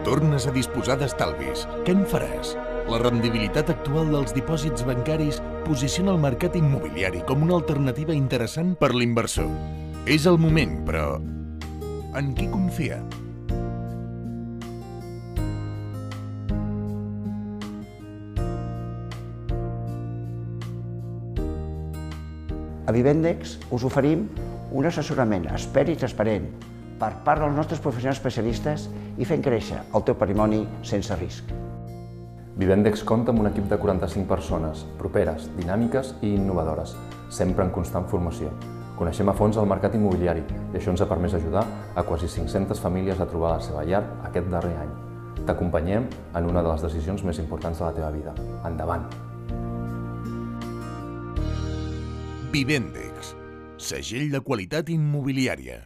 Tornes a disposar d'estalvis. Què en faràs? La rendibilitat actual dels dipòsits bancaris posiciona el mercat immobiliari com una alternativa interessant per l'inversor. És el moment, però en qui confiar? A Vivendex us oferim un assessorament expert i transparent per part dels nostres professionals especialistes i fent créixer el teu patrimoni sense risc. Vivendex compta amb un equip de 45 persones, properes, dinàmiques i innovadores, sempre en constant formació. Coneixem a fons el mercat immobiliari i això ens ha permès ajudar a quasi 500 famílies a trobar la seva llar aquest darrer any. T'acompanyem en una de les decisions més importants de la teva vida. Endavant! Vivendex, segell de qualitat immobiliària.